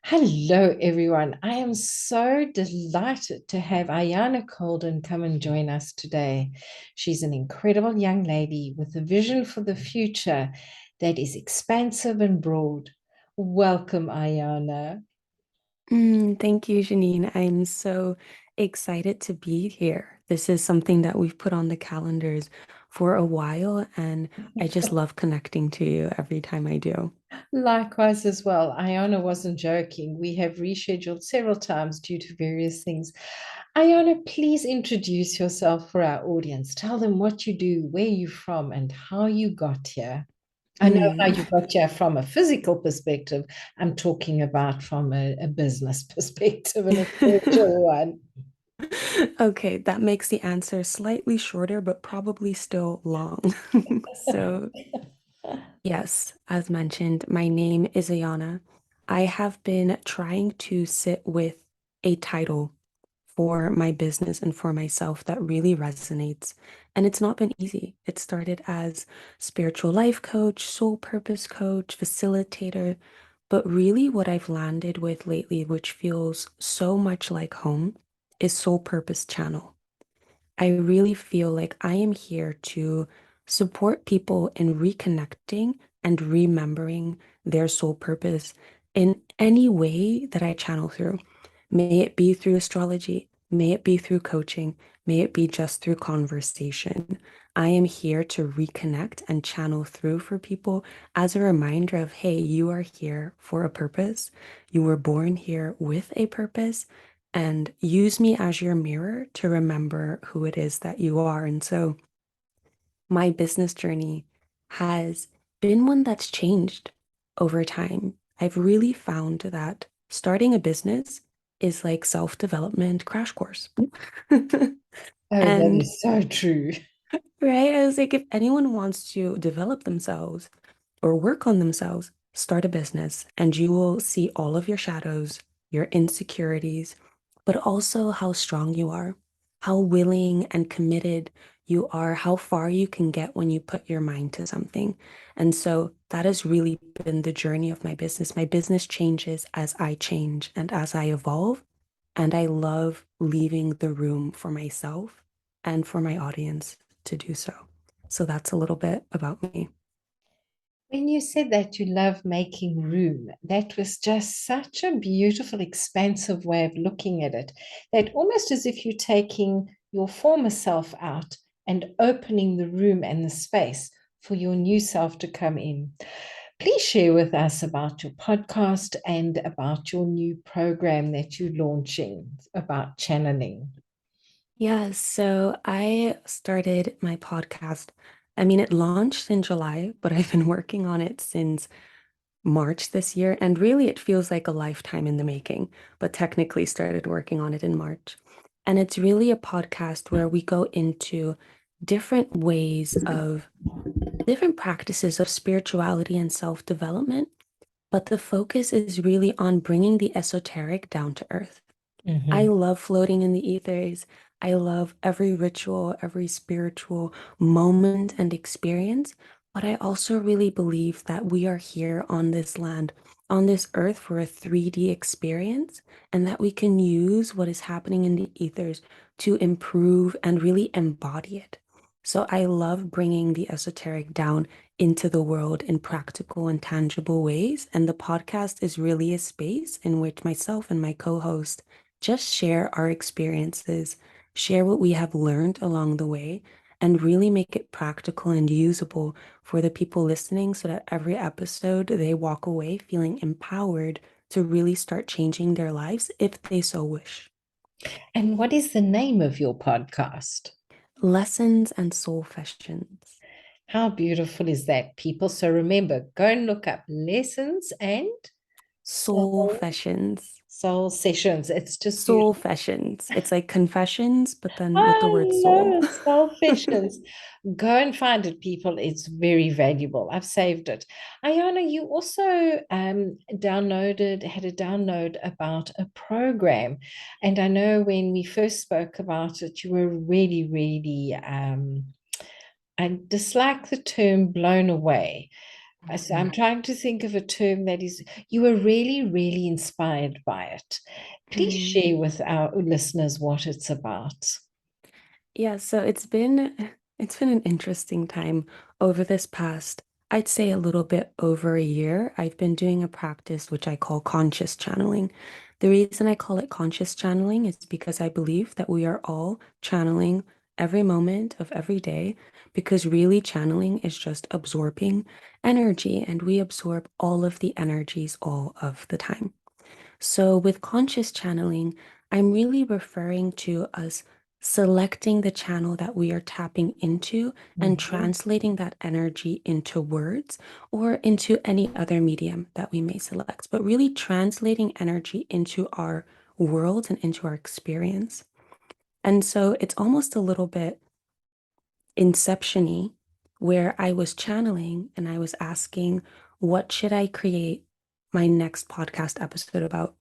Hello, everyone. I am so delighted to have Ayanna Colden come and join us today. She's an incredible young lady with a vision for the future that is expansive and broad. Welcome, Ayanna. Thank you, Janine. I'm so excited to be here. This is something that we've put on the calendars for a while, and I just love connecting to you every time I do. Likewise, as well. Ayanna wasn't joking. We have rescheduled several times due to various things. Ayanna, please introduce yourself for our audience. Tell them what you do, where you're from, and how you got here. I know how Mm. you got here from a physical perspective. I'm talking about from a business perspective and a spiritual one. Okay, that makes the answer slightly shorter, but probably still long. So, yes, as mentioned, my name is Ayanna. I have been trying to sit with a title for my business and for myself that really resonates. And it's not been easy. It started as spiritual life coach, soul purpose coach, facilitator. But really, what I've landed with lately, which feels so much like home, is soul purpose channel. I really feel like I am here to support people in reconnecting and remembering their soul purpose in any way that I channel through. May it be through astrology, may it be through coaching, may it be just through conversation. I am here to reconnect and channel through for people as a reminder of, hey, you are here for a purpose. You were born here with a purpose, and use me as your mirror to remember who it is that you are. And so my business journey has been one that's changed over time. I've really found that starting a business is like self-development crash course. Oh, that And is so true. right, I was like, if anyone wants to develop themselves or work on themselves, start a business and you will see all of your shadows, your insecurities, but also how strong you are, how willing and committed you are, how far you can get when you put your mind to something. And so that has really been the journey of my business. My business changes as I change and as I evolve. And I love leaving the room for myself and for my audience to do so. So that's a little bit about me. When you said that you love making room, that was just such a beautiful, expansive way of looking at it. That almost as if you're taking your former self out and opening the room and the space for your new self to come in. Please share with us about your podcast and about your new program that you're launching about channeling. Yeah, so I started my podcast. I mean, it launched in July, but I've been working on it since March this year. And really, it feels like a lifetime in the making, but technically started working on it in March. And it's really a podcast where we go into different ways of different practices of spirituality and self-development, but the focus is really on bringing the esoteric down to earth. I Mhm. love floating in the ethers. I love every ritual, every spiritual moment and experience. But I also really believe that we are here on this land, on this earth for a 3D experience, and that we can use what is happening in the ethers to improve and really embody it. So I love bringing the esoteric down into the world in practical and tangible ways. And the podcast is really a space in which myself and my co-host just share our experiences, share what we have learned along the way, and really make it practical and usable for the people listening so that every episode they walk away feeling empowered to really start changing their lives if they so wish. And what is the name of your podcast? Lessons and Soulfessions. How beautiful is that, people? So remember, go and look up lessons and soul, Soulfessions. soul sessions. It's just beautiful. Soulfessions. It's like confessions, but then with the I word love soul. it. Soulfessions. Go and find it, people. It's very valuable. I've saved it. Ayana, you also had a download about a program. And I know when we first spoke about it, you were really, really, I dislike the term blown away. I'm trying to think of a term that is, you were really, really inspired by it. Please Mm. share with our listeners what it's about. Yeah, so it's been an interesting time over this past, I'd say a little bit over a year. I've been doing a practice which I call conscious channeling. The reason I call it conscious channeling is because I believe that we are all channeling every moment of every day, because really channeling is just absorbing energy, and we absorb all of the energies all of the time. So, with conscious channeling, I'm really referring to us selecting the channel that we are tapping into and Mhm. translating that energy into words or into any other medium that we may select, but really translating energy into our world and into our experience. And so it's almost a little bit inception-y, where I was channeling and I was asking, what should I create my next podcast episode about?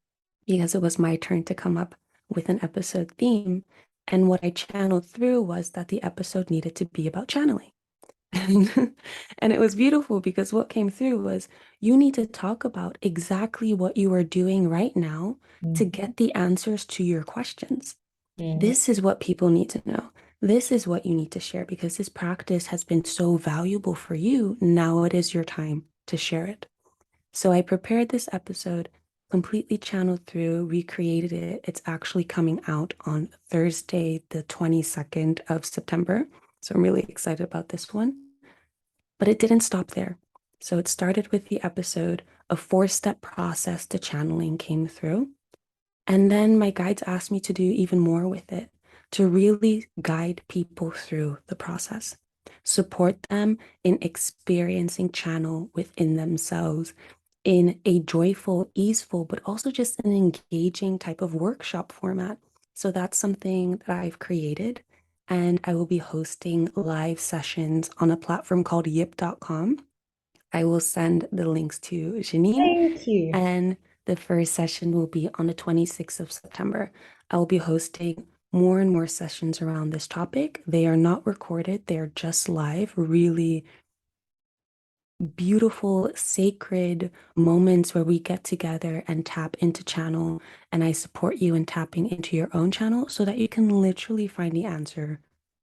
Because it was my turn to come up with an episode theme. And what I channeled through was that the episode needed to be about channeling. And it was beautiful because what came through was, you need to talk about exactly what you are doing right now to Mhm. get the answers to your questions. Mhm. This is what people need to know. This is what you need to share, because this practice has been so valuable for you. Now it is your time to share it. So I prepared this episode, completely channeled through, recreated it. It's actually coming out on Thursday, the 22nd of September. So I'm really excited about this one. But it didn't stop there. So it started with the episode. A four-step process to channeling came through. And then my guides asked me to do even more with it, to really guide people through the process, support them in experiencing channel within themselves in a joyful, easeful, but also just an engaging type of workshop format. So that's something that I've created. And I will be hosting live sessions on a platform called yip.com. I will send the links to Janine, Thank you. and the first session will be on the 26th of September. I will be hosting more and more sessions around this topic. They are not recorded, they are just live, really beautiful, sacred moments where we get together and tap into channel. And I support you in tapping into your own channel so that you can literally find the answer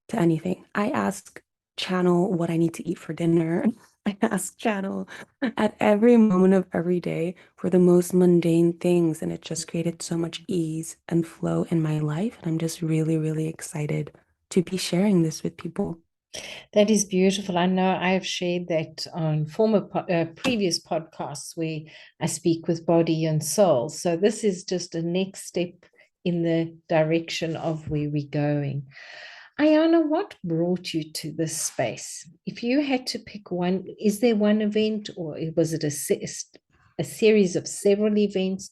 to anything. I ask channel what I need to eat for dinner. I ask channel at every moment of every day for the most mundane things. And it just created so much ease and flow in my life. And I'm just really, really excited to be sharing this with people. That is beautiful. I know I have shared that on previous podcasts where I speak with body and soul. So this is just a next step in the direction of where we're going. Ayana, what brought you to this space? If you had to pick one, is there one event or was it a series of several events?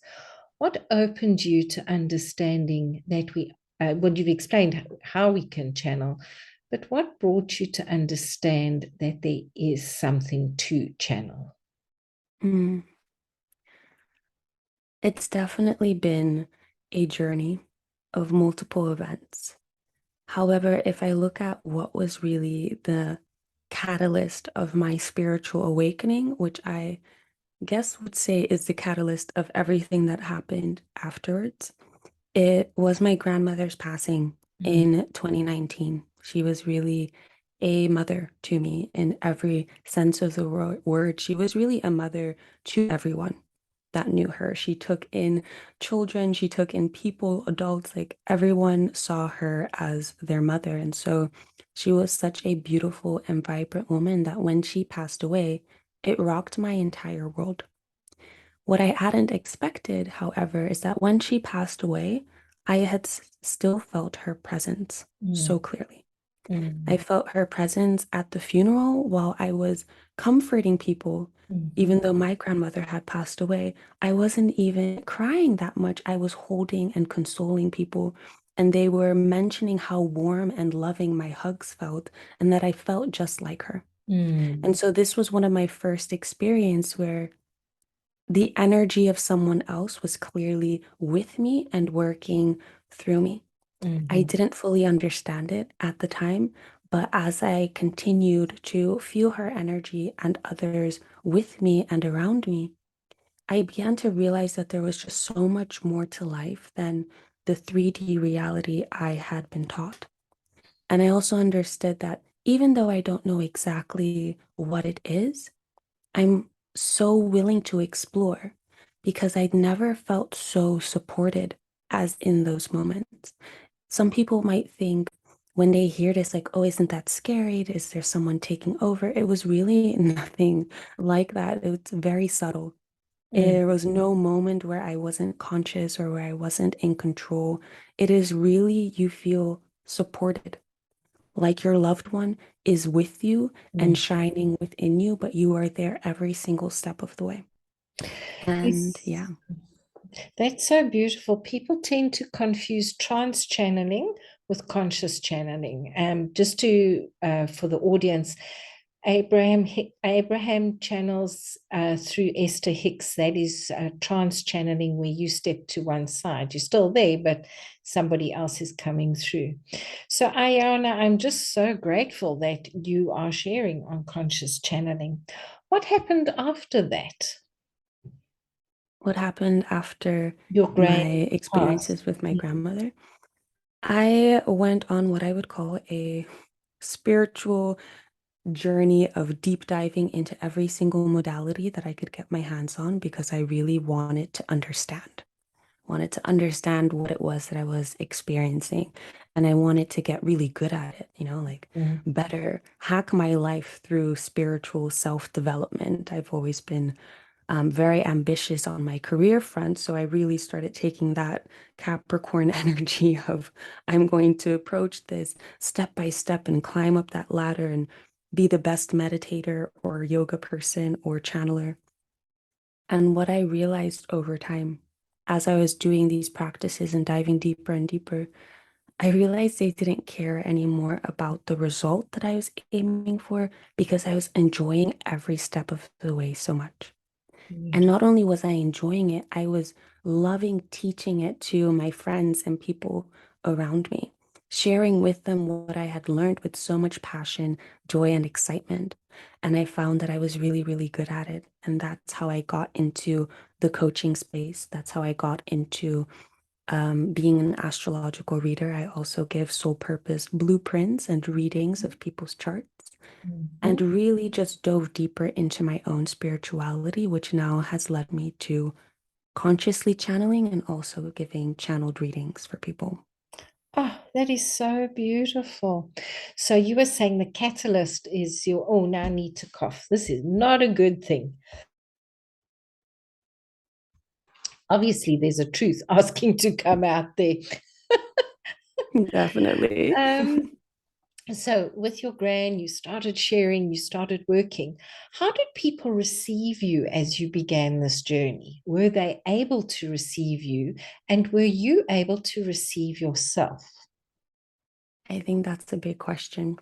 What opened you to understanding that well, you've explained how we can channel, but what brought you to understand that there is something to channel? Mm. It's definitely been a journey of multiple events. However, if I look at what was really the catalyst of my spiritual awakening, which I guess would say is the catalyst of everything that happened afterwards, it was my grandmother's passing Mm, in 2019. She was really a mother to me in every sense of the word. She was really a mother to everyone that knew her. She took in children, she took in people, adults, like everyone saw her as their mother. And so she was such a beautiful and vibrant woman that when she passed away, it rocked my entire world. What I hadn't expected, however, is that when she passed away, I had still felt her presence so mm, clearly. I mm, felt her presence at the funeral while I was comforting people. mhm, Even though my grandmother had passed away, I wasn't even crying that much. I was holding and consoling people, and they were mentioning how warm and loving my hugs felt, and that I felt just like her. mm, And so this was one of my first experience where the energy of someone else was clearly with me and working through me. I mhm, didn't fully understand it at the time, But as I continued to feel her energy and others with me and around me, I began to realize that there was just so much more to life than the 3D reality I had been taught. And I also understood that even though I don't know exactly what it is, I'm so willing to explore because I'd never felt so supported as in those moments. Some people might think when they hear this, like, oh, isn't that scary? Is there someone taking over? It was really nothing like that. It's very subtle. Mm, There was no moment where I wasn't conscious or where I wasn't in control. It is really, you feel supported, like your loved one is with you and mm. shining within you, but you are there every single step of the way. And yeah, Yes. That's so beautiful. People tend to confuse trance channeling with conscious channeling. Just to for the audience, Abraham channels through Esther Hicks. That is trance channeling, where you step to one side. You're still there, but somebody else is coming through. So, Ayana, I'm just so grateful that you are sharing on conscious channeling. What happened after that? what happened after Your my grand passed. experiences with my grandmother? I went on what I would call a spiritual journey of deep diving into every single modality that I could get my hands on because I really wanted to understand what it was that I was experiencing. And I wanted to get really good at it, like Mm, better hack my life through spiritual self-development. I've always been very ambitious on my career front. So I really started taking that Capricorn energy of I'm going to approach this step by step and climb up that ladder and be the best meditator or yoga person or channeler. And what I realized over time, as I was doing these practices and diving deeper and deeper, I realized they didn't care anymore about the result that I was aiming for because I was enjoying every step of the way so much. And beautiful. not only was I enjoying it, I was loving teaching it to my friends and people around me, sharing with them what I had learned with so much passion, joy, and excitement. And I found that I was really, really good at it. And that's how I got into the coaching space. That's how I got into being an astrological reader. I also give soul purpose blueprints and readings of people's charts and Mhm. really just dove deeper into my own spirituality, which now has led me to consciously channeling and also giving channeled readings for people. Oh, that is so beautiful. So you were saying the catalyst is your, oh, now I need to cough. This is not a good thing. Obviously, there's a truth asking to come out there. Definitely. Um, so with your grand, you started sharing, you started working. How did people receive you as you began this journey? Were they able to receive you, and were you able to receive yourself? I think that's a big question.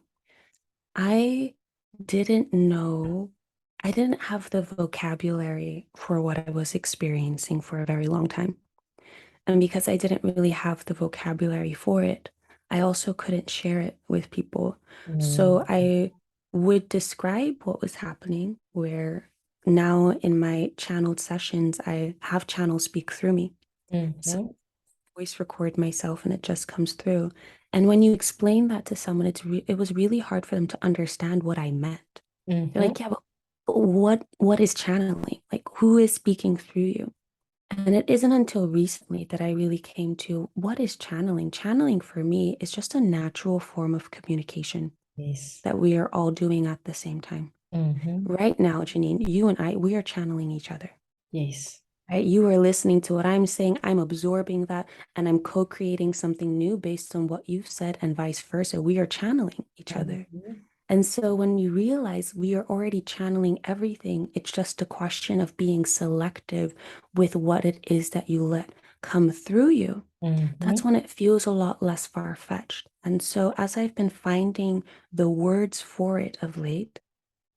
I didn't know, I didn't have the vocabulary for what I was experiencing for a very long time. And because I didn't really have the vocabulary for it, I also couldn't share it with people. So Mm, I would describe what was happening, where now in my channeled sessions, I have channels speak through me. So mhm, I voice record myself and it just comes through. And when you explain that to someone, it was really hard for them to understand what I meant. They're mhm, like, yeah, but what is channeling? Like, who is speaking through you? And it isn't until recently that I really came to what is channeling? Channeling for me is just a natural form of communication yes. that we are all doing at the same time. Mhm, Right now, Janine, you and I, we are channeling each other. yes. Right? You are listening to what I'm saying, I'm absorbing that, and I'm co-creating something new based on what you've said, and vice versa. We are channeling each other. Mhm, And so when you realize we are already channeling everything, it's just a question of being selective with what it is that you let come through you. That's mhm, when it feels a lot less far-fetched. And so as I've been finding the words for it of late,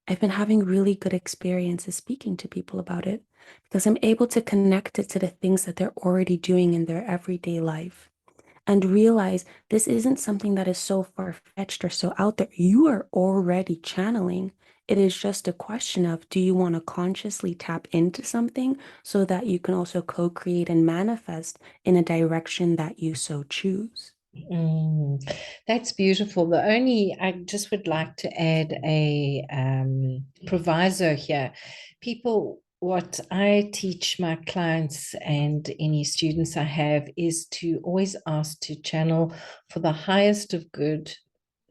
I've been having really good experiences speaking to people about it because I'm able to connect it to the things that they're already doing in their everyday life. and realize this isn't something that is so far-fetched or so out there. You are already channeling. It is just a question of, do you want to consciously tap into something so that you can also co-create and manifest in a direction that you so choose? Mm, that's beautiful. I just would like to add a proviso here. What I teach my clients and any students I have is to always ask to channel for the highest of good,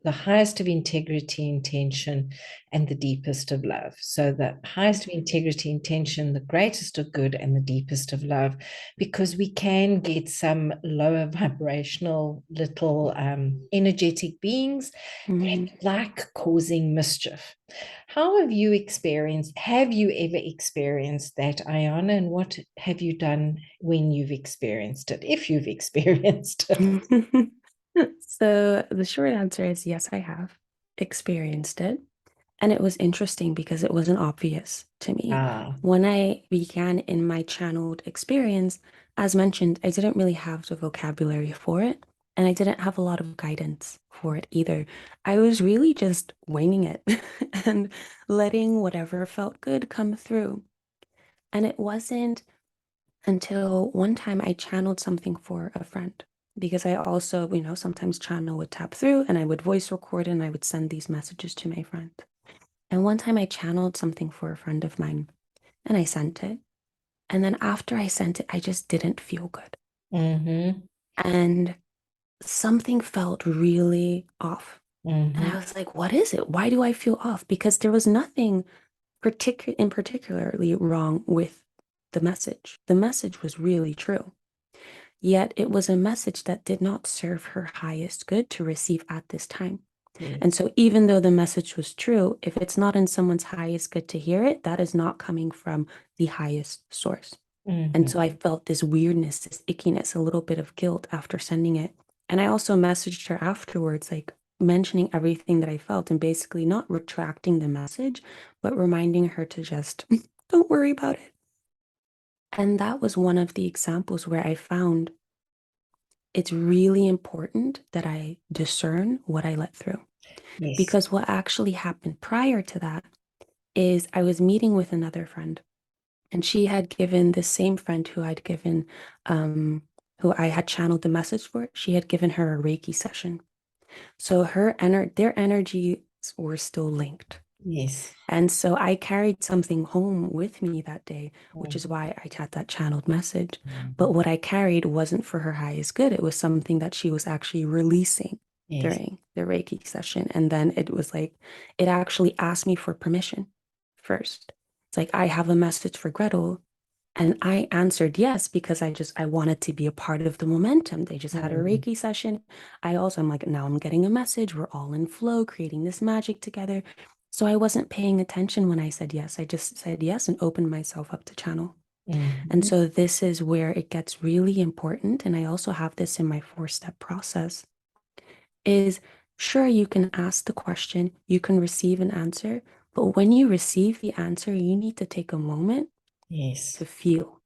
the highest of integrity, intention, and the deepest of love. So, the highest of integrity, intention, the greatest of good, and the deepest of love, because we can get some lower vibrational little energetic beings that Mhm. like causing mischief. How have you experienced? Have you ever experienced that, Ayanna? And what have you done when you've experienced it, if you've experienced it? So the short answer is yes, I have experienced it. And it was interesting because it wasn't obvious to me. Ah, When I began in my channeled experience, as mentioned, I didn't really have the vocabulary for it, and I didn't have a lot of guidance for it either. I was really just winging it and letting whatever felt good come through. And it wasn't until one time I channeled something for a friend. Because I also, sometimes channel would tap through and I would voice record and I would send these messages to my friend. And one time I channeled something for a friend of mine and I sent it. And then after I sent it, I just didn't feel good. mm-hmm, And something felt really off. And I mm-hmm, was like, what is it? Why do I feel off? Because there was nothing particularly wrong with the message. The message was really true. Yet it was a message that did not serve her highest good to receive at this time. And yes, so, even though the message was true, if it's not in someone's highest good to hear it, that is not coming from the highest source. And so, I mm-hmm, felt this weirdness, this ickiness, a little bit of guilt after sending it. And I also messaged her afterwards, like mentioning everything that I felt and basically not retracting the message, but reminding her to just don't worry about it. And that was one of the examples where I found it's really important that I discern what I let through. yes, Because what actually happened prior to that is I was meeting with another friend, and she had given the same friend um, who I had channeled the message for, she had given her a Reiki session. So their energies were still linked. yes, And so I carried something home with me that day, which is mm, why I had that channeled message. mhm, But what I carried wasn't for her highest good. It was something that she was actually releasing yes, during the Reiki session. And then it was like, it actually asked me for permission first. It's like, I have a message for Gretel. And I answered yes because I wanted to be a part of the momentum. They just had a mm, Reiki session. I'm like, now I'm getting a message. We're all in flow, creating this magic together. So I wasn't paying attention when I said yes. I just said yes and opened myself up to channel. And mhm, so this is where it gets really important. And I also have this in my 4-step process is sure you can ask the question, you can receive an answer, but when you receive the answer, you need to take a moment yes, to feel.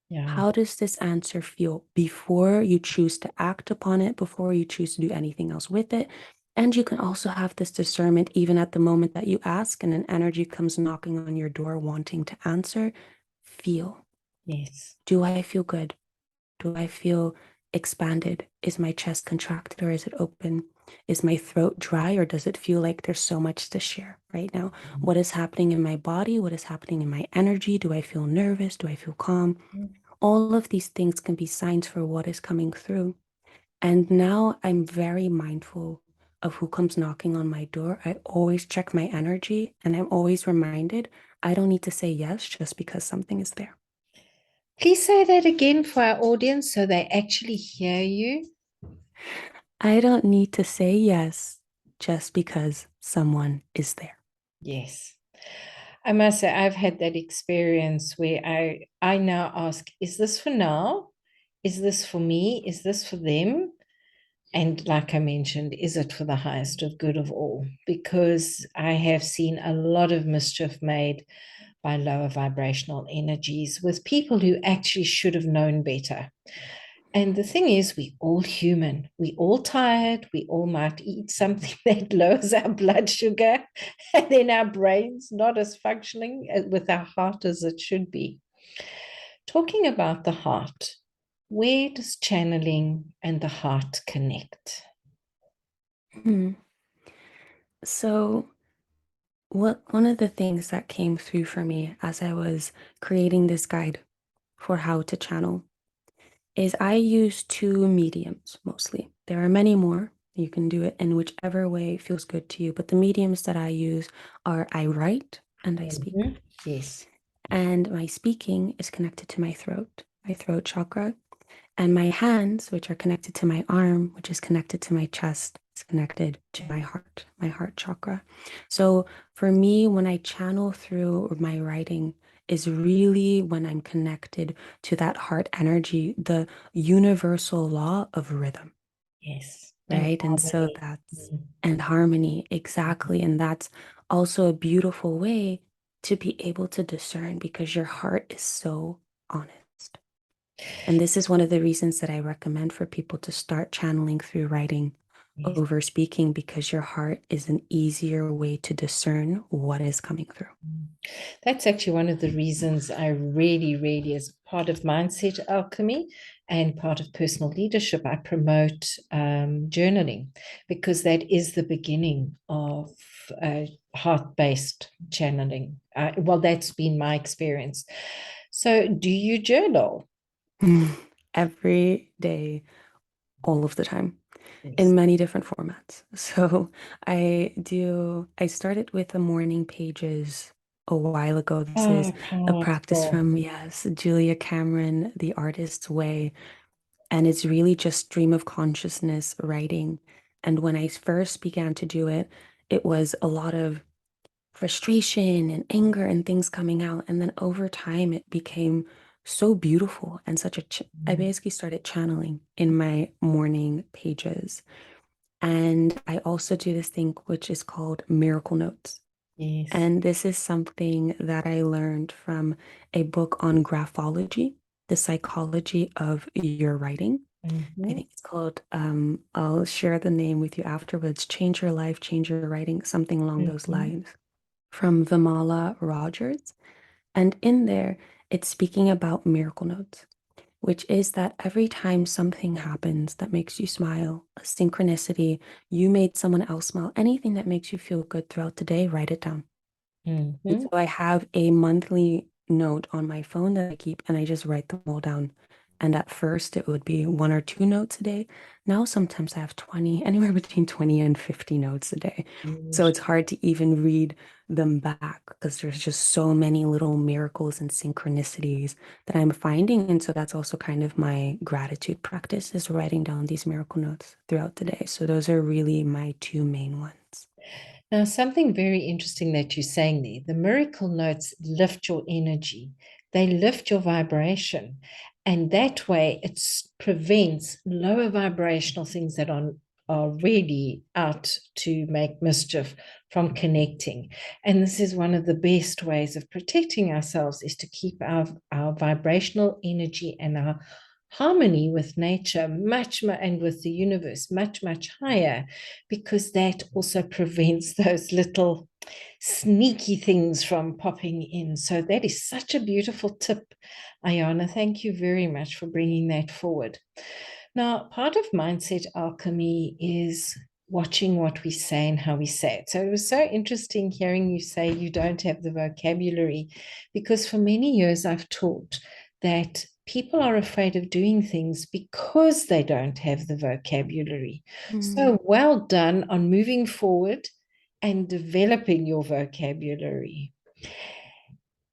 yeah, How does this answer feel before you choose to act upon it, before you choose to do anything else with it? And you can also have this discernment even at the moment that you ask and an energy comes knocking on your door wanting to answer. Feel. yes, Do I feel good? Do I feel expanded? Is my chest contracted or is it open? Is my throat dry or does it feel like there's so much to share right now? What is happening in my body? What is happening in my energy? Do I feel nervous? Do I feel calm? mhm, All of these things can be signs for what is coming through. And now I'm very mindful of who comes knocking on my door. I always check my energy and I'm always reminded I don't need to say yes just because something is there. please say that again for our audience so they actually hear you. I don't need to say yes just because someone is there. Yes. I must say I've had that experience where I now ask, is this for now? Is this for me? Is this for them? And like I mentioned, is it for the highest of good of all? Because I have seen a lot of mischief made by lower vibrational energies with people who actually should have known better. And the thing is, we all human. We all tired. We all might eat something that lowers our blood sugar, and then our brains not as functioning with our heart as it should be. Talking about the heart, where does channeling and the heart connect? Hmm. So, one of the things that came through for me as I was creating this guide for how to channel is I use two mediums mostly. There are many more. You can do it in whichever way feels good to you, but the mediums that I use are I write and I speak. Mhm. Yes. And my speaking is connected to my throat chakra. And my hands, which are connected to my arm, which is connected to my chest, is connected to my heart chakra. So for me, when I channel through my writing, is really when I'm connected to that heart energy, the universal law of rhythm, Yes. And right? And so harmony. that's, Mhm. and harmony, exactly. And that's also a beautiful way to be able to discern because your heart is so honest. And this is one of the reasons that I recommend for people to start channeling through writing Yes. over speaking because your heart is an easier way to discern what is coming through. That's actually one of the reasons I really, really, as part of mindset alchemy and part of personal leadership, I promote journaling because that is the beginning of heart-based channeling. Well, that's been my experience. So, do you journal? Every day, all of the time, in Yes. many different formats. So I started with the morning pages a while ago. This is Oh, a practice powerful. from, yes, Julia Cameron, The Artist's Way. And it's really just stream of consciousness writing. And when I first began to do it, it was a lot of frustration and anger and things coming out. And then over time, it became so beautiful and such a, I basically started channeling in my morning pages. And I also do this thing which is called miracle notes. Yes. And this is something that I learned from a book on graphology, the psychology of your writing. I Mhm. think it's called, I'll share the name with you afterwards, Change Your Life, Change Your Writing, something along those Mhm. lines, from Vimala Rogers. And in there, it's speaking about miracle notes, which is that every time something happens that makes you smile, a synchronicity, you made someone else smile, anything that makes you feel good throughout the day, write it down. And so Mhm. I have a monthly note on my phone that I keep and I just write them all down. And at first it would be one or two notes a day. Now sometimes I have 20, anywhere between 20 and 50 notes a day. So Yes. it's hard to even read them back because there's just so many little miracles and synchronicities that I'm finding. And so that's also kind of my gratitude practice is writing down these miracle notes throughout the day. So those are really my two main ones. Now, something very interesting that you're saying there, the miracle notes lift your energy, they lift your vibration. And that way it prevents lower vibrational things that are really out to make mischief from connecting. And this is one of the best ways of protecting ourselves is to keep our vibrational energy and our harmony with nature and with the universe much higher, because that also prevents those little sneaky things from popping in. So that is such a beautiful tip, Ayanna. Thank you very much for bringing that forward. Now, part of mindset alchemy is watching what we say and how we say it. So it was so interesting hearing you say you don't have the vocabulary, because for many years I've taught that people are afraid of doing things because they don't have the vocabulary. Mm, So well done on moving forward and developing your vocabulary.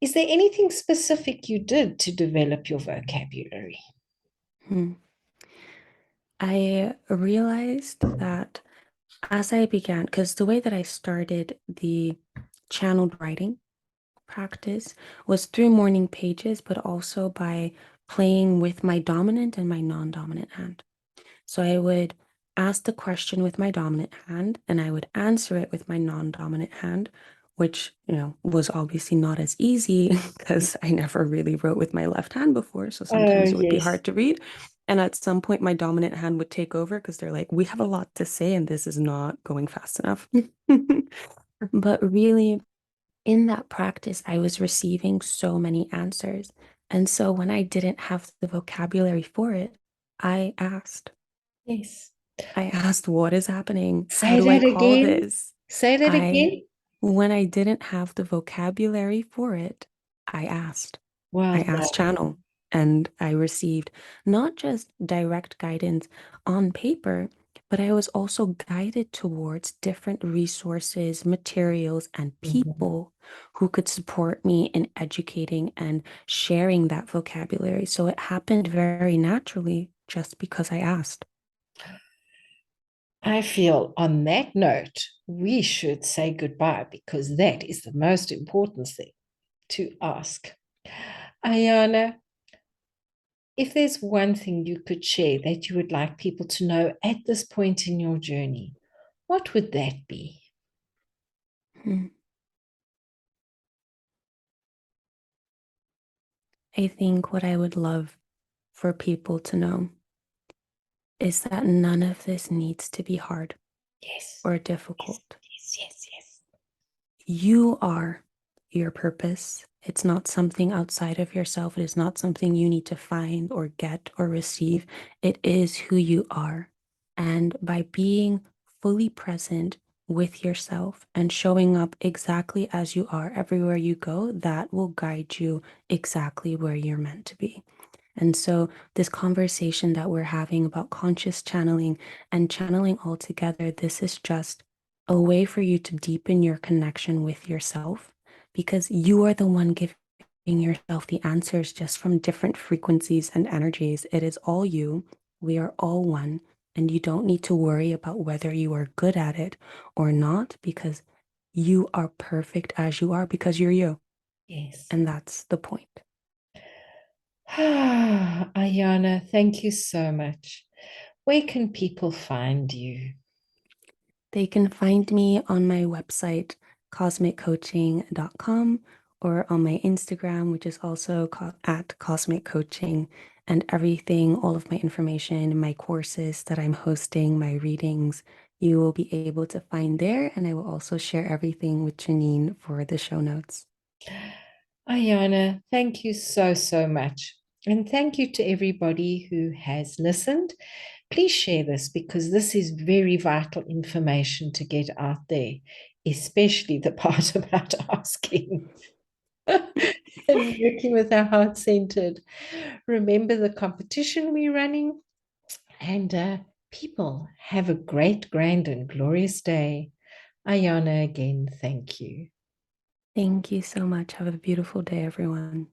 Is there anything specific you did to develop your vocabulary? mm. I realized that as I began, because the way that I started the channeled writing practice was through morning pages, but also by playing with my dominant and my non-dominant hand. So I would ask the question with my dominant hand and I would answer it with my non-dominant hand, which, was obviously not as easy because I never really wrote with my left hand before. So Oh, sometimes it would be yes. hard to read. And at some point, my dominant hand would take over because they're like, we have a lot to say and this is not going fast enough. But really, in that practice, I was receiving so many answers. And so when I didn't have the vocabulary for it, I asked. Yes. I asked, what is happening? How Say do I that call again. this? Say that I, again. when I didn't have the vocabulary for it, I asked. I Well asked done. channel and I received not just direct guidance on paper, but I was also guided towards different resources, materials, and Mhm. people who could support me in educating and sharing that vocabulary. So it happened very naturally just because I asked. I feel on that note, we should say goodbye because that is the most important thing to ask. Ayanna, if there's one thing you could share that you would like people to know at this point in your journey, what would that be? Hmm. I think what I would love for people to know is that none of this needs to be hard Yes, or yes, difficult. yes, yes, yes. You are your purpose. It's not something outside of yourself. It is not something you need to find or get or receive. It is who you are. And by being fully present with yourself and showing up exactly as you are everywhere you go, that will guide you exactly where you're meant to be. And so, this conversation that we're having about conscious channeling and channeling altogether, this is just a way for you to deepen your connection with yourself because you are the one giving yourself the answers just from different frequencies and energies. It is all you. We are all one. And you don't need to worry about whether you are good at it or not because you are perfect as you are because you're you. Yes. And that's the point. Ayanna, thank you so much. Where can people find you? They can find me on my website, cosmiccoaching.com, or on my Instagram, which is also at Cosmic Coaching, and everything, all of my information, my courses that I'm hosting, my readings, you will be able to find there. And I will also share everything with Janine for the show notes. Ayanna, thank you so, so much. And thank you to everybody who has listened. Please share this because this is very vital information to get out there, especially the part about asking and working with our heart centered. Remember the competition we're running, and people have a great, grand, and glorious day. Ayanna, again, thank you. Thank you so much. Have a beautiful day, everyone.